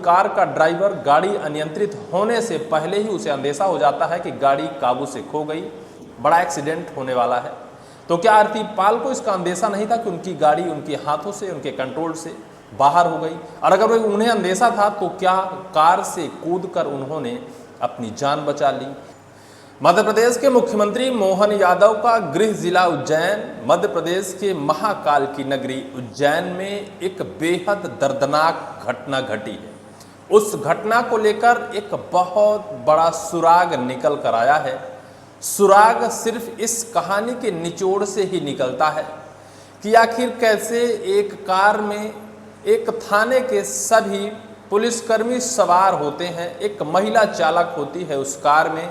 Car का driver गाड़ी अनियंत्रित होने से पहले ही उसे अंदेशा हो जाता है कि गाड़ी काबू से खो गई, बड़ा एक्सीडेंट होने वाला है। तो क्या आरती पाल को इसका अंदेशा नहीं था कि उनकी गाड़ी उनके हाथों से, उनके कंट्रोल से बाहर हो गई? और अगर उन्हें अंदेशा था तो क्या कार से कूदकर उन्होंने अपनी जान बचा ली? मध्य प्रदेश के मुख्यमंत्री मोहन यादव का गृह जिला उज्जैन, मध्य प्रदेश के महाकाल की नगरी उज्जैन में एक बेहद दर्दनाक घटना घटी है। उस घटना को लेकर एक बहुत बड़ा सुराग निकल कर आया है। सुराग सिर्फ इस कहानी के निचोड़ से ही निकलता है कि आखिर कैसे एक कार में एक थाने के सभी पुलिसकर्मी सवार होते हैं, एक महिला चालक होती है उस कार में,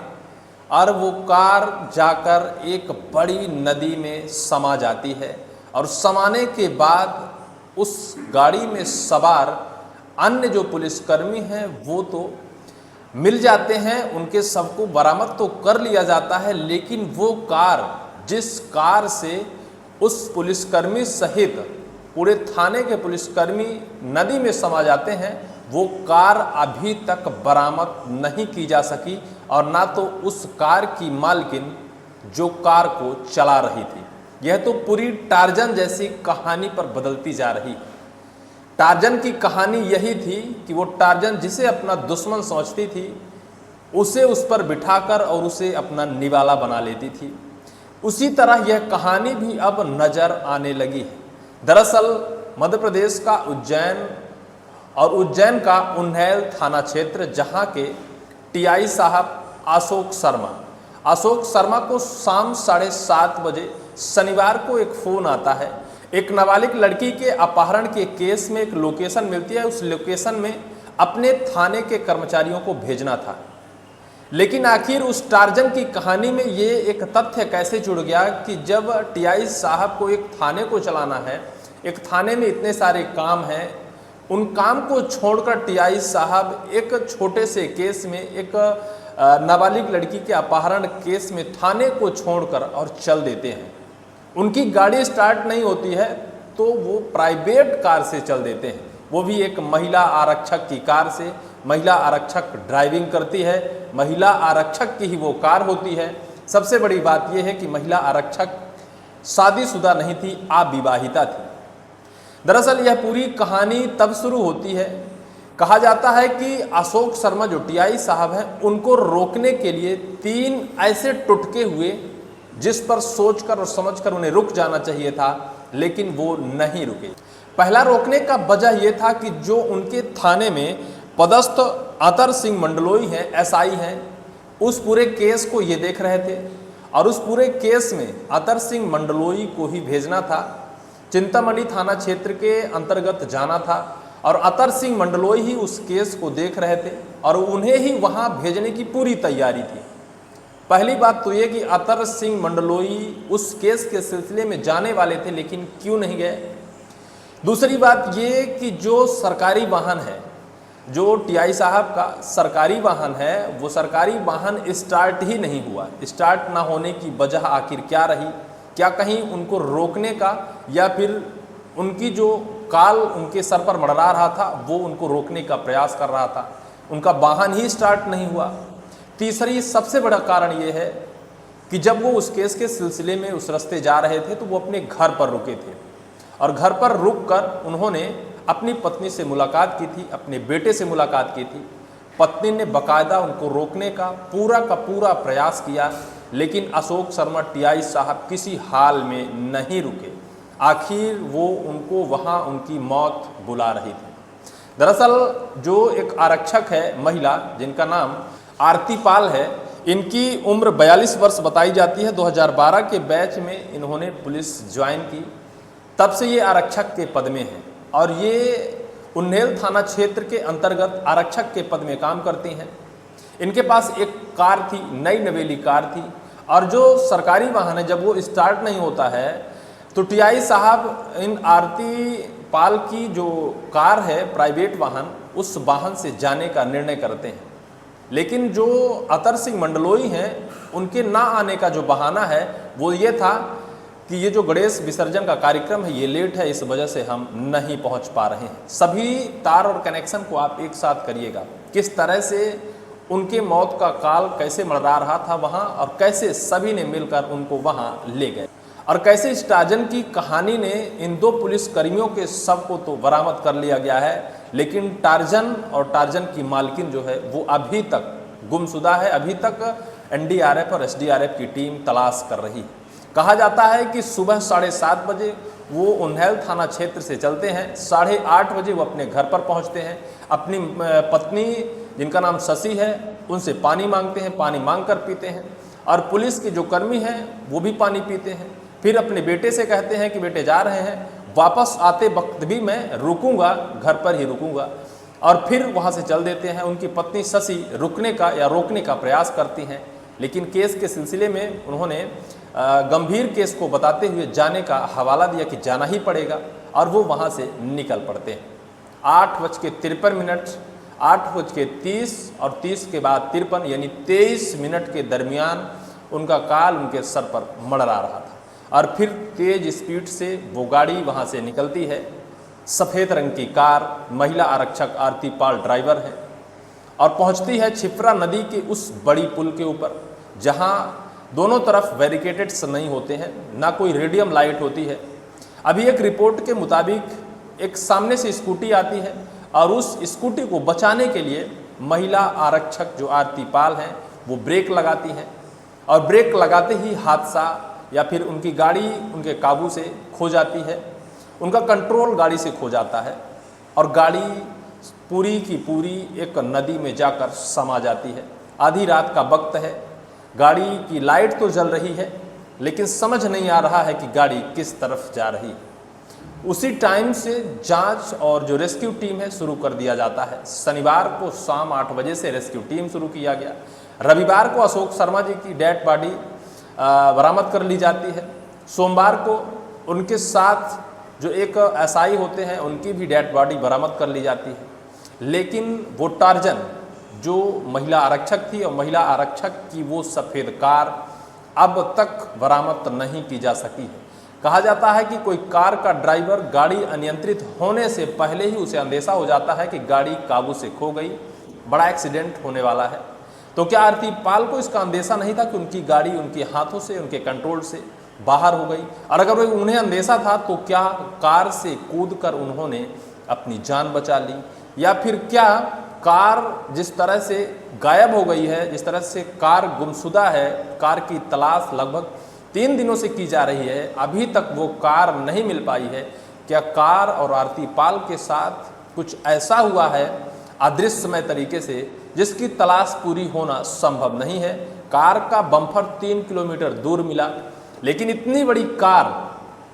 और वो कार जाकर एक बड़ी नदी में समा जाती है। और समाने के बाद उस गाड़ी में सवार अन्य जो पुलिसकर्मी हैं वो तो मिल जाते हैं, उनके शव को बरामद तो कर लिया जाता है, लेकिन वो कार, जिस कार से उस पुलिसकर्मी सहित पूरे थाने के पुलिसकर्मी नदी में समा जाते हैं, वो कार अभी तक बरामद नहीं की जा सकी, और ना तो उस कार की मालकिन जो कार को चला रही थी। यह तो पूरी टार्जन जैसी कहानी पर बदलती जा रही है। टार्जन की कहानी यही थी कि वो टार्जन जिसे अपना दुश्मन समझती थी उसे उस पर बिठाकर और उसे अपना निवाला बना लेती थी। उसी तरह यह कहानी भी अब नजर आने लगी है। दरअसल मध्य प्रदेश का उज्जैन और उज्जैन का उन्नैल थाना क्षेत्र, जहां के टीआई साहब अशोक शर्मा को शाम 7:30 बजे शनिवार को एक फ़ोन आता है। एक नाबालिग लड़की के अपहरण के केस में एक लोकेशन मिलती है, उस लोकेशन में अपने थाने के कर्मचारियों को भेजना था। लेकिन आखिर उस टार्जन की कहानी में ये एक तथ्य कैसे जुड़ गया कि जब टीआई साहब को एक थाने को चलाना है, एक थाने में इतने सारे काम हैं, उन काम को छोड़कर टीआई साहब एक छोटे से केस में, एक नाबालिग लड़की के अपहरण केस में थाने को छोड़कर और चल देते हैं। उनकी गाड़ी स्टार्ट नहीं होती है तो वो प्राइवेट कार से चल देते हैं, वो भी एक महिला आरक्षक की कार से। महिला आरक्षक ड्राइविंग करती है, महिला आरक्षक की ही वो कार होती है। सबसे बड़ी बात यह है कि महिला आरक्षक शादीशुदा नहीं थी, अविवाहिता थी। दरअसल यह पूरी कहानी तब शुरू होती है, कहा जाता है कि अशोक शर्मा जो टीआई साहब हैं, उनको रोकने के लिए 3 ऐसे टुटके हुए जिस पर सोचकर और समझकर उन्हें रुक जाना चाहिए था, लेकिन वो नहीं रुके। पहला रोकने का वजह यह था कि जो उनके थाने में पदस्थ अतर सिंह मंडलोई हैं, एसआई हैं, उस पूरे केस को ये देख रहे थे और उस पूरे केस में अतर सिंह मंडलोई को ही भेजना था। चिंतामणि थाना क्षेत्र के अंतर्गत जाना था और अतर सिंह मंडलोई ही उस केस को देख रहे थे और उन्हें ही वहां भेजने की पूरी तैयारी थी। पहली बात तो ये कि अतर सिंह मंडलोई उस केस के सिलसिले में जाने वाले थे, लेकिन क्यों नहीं गए। दूसरी बात ये कि जो सरकारी वाहन है, जो टीआई साहब का सरकारी वाहन है, वो सरकारी वाहन स्टार्ट ही नहीं हुआ। स्टार्ट ना होने की वजह आखिर क्या रही? क्या कहीं उनको रोकने का या फिर उनकी जो काल उनके सर पर मंडरा रहा था वो उनको रोकने का प्रयास कर रहा था? उनका वाहन ही स्टार्ट नहीं हुआ। तीसरी सबसे बड़ा कारण ये है कि जब वो उस केस के सिलसिले में उस रास्ते जा रहे थे तो वो अपने घर पर रुके थे और घर पर रुककर उन्होंने अपनी पत्नी से मुलाकात की थी, अपने बेटे से मुलाकात की थी। पत्नी ने बाकायदा उनको रोकने का पूरा प्रयास किया, लेकिन अशोक शर्मा टीआई साहब किसी हाल में नहीं रुके। आखिर वो उनको वहाँ उनकी मौत बुला रही थी। दरअसल जो एक आरक्षक है महिला, जिनका नाम आरती पाल है, इनकी उम्र 42 वर्ष बताई जाती है। 2012 के बैच में इन्होंने पुलिस ज्वाइन की, तब से ये आरक्षक के पद में हैं और ये उन्नैल थाना क्षेत्र के अंतर्गत आरक्षक के पद में काम करती हैं। इनके पास एक कार थी, नई नवेली कार थी, और जो सरकारी वाहन है जब वो स्टार्ट नहीं होता है तो टीआई साहब इन आरती पाल की जो कार है प्राइवेट वाहन, उस वाहन से जाने का निर्णय करते हैं। लेकिन जो अतर सिंह मंडलोई हैं, उनके ना आने का जो बहाना है वो ये था कि ये जो गणेश विसर्जन का कार्यक्रम है ये लेट है, इस वजह से हम नहीं पहुंच पा रहे हैं। सभी तार और कनेक्शन को आप एक साथ करिएगा, किस तरह से उनके मौत का काल कैसे मंडरा रहा था वहाँ, और कैसे सभी ने मिलकर उनको वहाँ ले गए, और कैसे इस टार्जन की कहानी ने इन 2 पुलिस कर्मियों के शव को तो बरामद कर लिया गया है, लेकिन टार्जन और टार्जन की मालकिन जो है वो अभी तक गुमशुदा है। अभी तक एनडीआरएफ और एसडीआरएफ की टीम तलाश कर रही है। कहा जाता है कि सुबह 7:30 बजे वो उन्हेल थाना क्षेत्र से चलते हैं, 8:30 बजे वो अपने घर पर पहुंचते हैं। अपनी पत्नी जिनका नाम शशि है उनसे पानी मांगते हैं, पानी मांग कर पीते हैं, और पुलिस के जो कर्मी हैं वो भी पानी पीते हैं। फिर अपने बेटे से कहते हैं कि बेटे जा रहे हैं, वापस आते वक्त भी मैं रुकूंगा, घर पर ही रुकूंगा, और फिर वहाँ से चल देते हैं। उनकी पत्नी शशि रुकने का या रोकने का प्रयास करती हैं, लेकिन केस के सिलसिले में उन्होंने गंभीर केस को बताते हुए जाने का हवाला दिया कि जाना ही पड़ेगा, और वो वहाँ से निकल पड़ते हैं। 8:53, 8:30 और 30 के बाद 53 यानी 23 मिनट के दरमियान उनका काल उनके सर पर मंडरा रहा था, और फिर तेज स्पीड से वो गाड़ी वहाँ से निकलती है। सफ़ेद रंग की कार, महिला आरक्षक आरती पाल ड्राइवर है, और पहुँचती है क्षिप्रा नदी के उस बड़ी पुल के ऊपर, जहाँ दोनों तरफ बैरिकेडेड्स नहीं होते हैं, ना कोई रेडियम लाइट होती है। अभी एक रिपोर्ट के मुताबिक एक सामने से स्कूटी आती है, और उस स्कूटी को बचाने के लिए महिला आरक्षक जो आरती पाल हैं वो ब्रेक लगाती हैं, और ब्रेक लगाते ही हादसा या फिर उनकी गाड़ी उनके काबू से खो जाती है। उनका कंट्रोल गाड़ी से खो जाता है, और गाड़ी पूरी की पूरी एक नदी में जाकर समा जाती है। आधी रात का वक्त है, गाड़ी की लाइट तो जल रही है, लेकिन समझ नहीं आ रहा है कि गाड़ी किस तरफ जा रही है। उसी टाइम से जांच और जो रेस्क्यू टीम है शुरू कर दिया जाता है। शनिवार को शाम 8 बजे से रेस्क्यू टीम शुरू किया गया। रविवार को अशोक शर्मा जी की डेड बॉडी बरामद कर ली जाती है। सोमवार को उनके साथ जो एक एसआई होते हैं उनकी भी डेड बॉडी बरामद कर ली जाती है, लेकिन वो टार्जन जो महिला आरक्षक थी और महिला आरक्षक की वो सफ़ेद कार अब तक बरामद नहीं की जा सकी है। कहा जाता है कि कोई कार का ड्राइवर गाड़ी अनियंत्रित होने से पहले ही उसे अंदेशा हो जाता है कि गाड़ी काबू से खो गई, बड़ा एक्सीडेंट होने वाला है। तो क्या आरती पाल को इसका अंदेशा नहीं था कि उनकी गाड़ी उनके हाथों से, उनके कंट्रोल से बाहर हो गई? और अगर उन्हें अंदेशा था तो क्या कार से कूदकर उन्होंने अपनी जान बचा ली? या फिर क्या कार जिस तरह से गायब हो गई है, जिस तरह से कार गुमशुदा है, कार की तलाश लगभग 3 दिनों से की जा रही है, अभी तक वो कार नहीं मिल पाई है, क्या कार और आरती पाल के साथ कुछ ऐसा हुआ है अदृश्यमय तरीके से जिसकी तलाश पूरी होना संभव नहीं है? कार का बम्पर 3 किलोमीटर दूर मिला, लेकिन इतनी बड़ी कार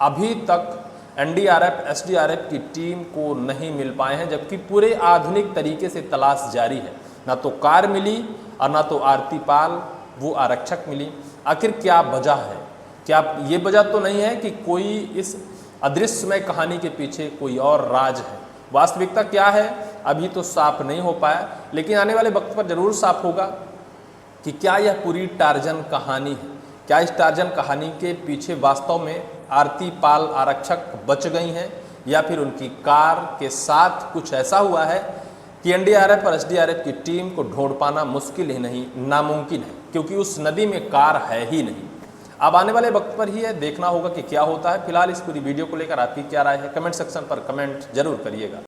अभी तक एनडीआरएफ एसडीआरएफ की टीम को नहीं मिल पाए हैं, जबकि पूरे आधुनिक तरीके से तलाश जारी है। ना तो कार मिली और ना तो आरती पाल वो आरक्षक मिली। आखिर क्या वजह है? क्या ये वजह तो नहीं है कि कोई इस अदृश्यमय कहानी के पीछे कोई और राज है? वास्तविकता क्या है अभी तो साफ नहीं हो पाया, लेकिन आने वाले वक्त पर जरूर साफ होगा कि क्या यह पूरी टार्जन कहानी है। क्या इस टार्जन कहानी के पीछे वास्तव में आरती पाल आरक्षक बच गई हैं, या फिर उनकी कार के साथ कुछ ऐसा हुआ है कि एनडीआरएफ और एसडीआरएफ की टीम को ढूंढ पाना मुश्किल ही नहीं, नामुमकिन है, क्योंकि उस नदी में कार है ही नहीं। अब आने वाले वक्त पर ही है देखना होगा कि क्या होता है। फिलहाल इस पूरी वीडियो को लेकर आपकी क्या राय है, कमेंट सेक्शन पर कमेंट जरूर करिएगा।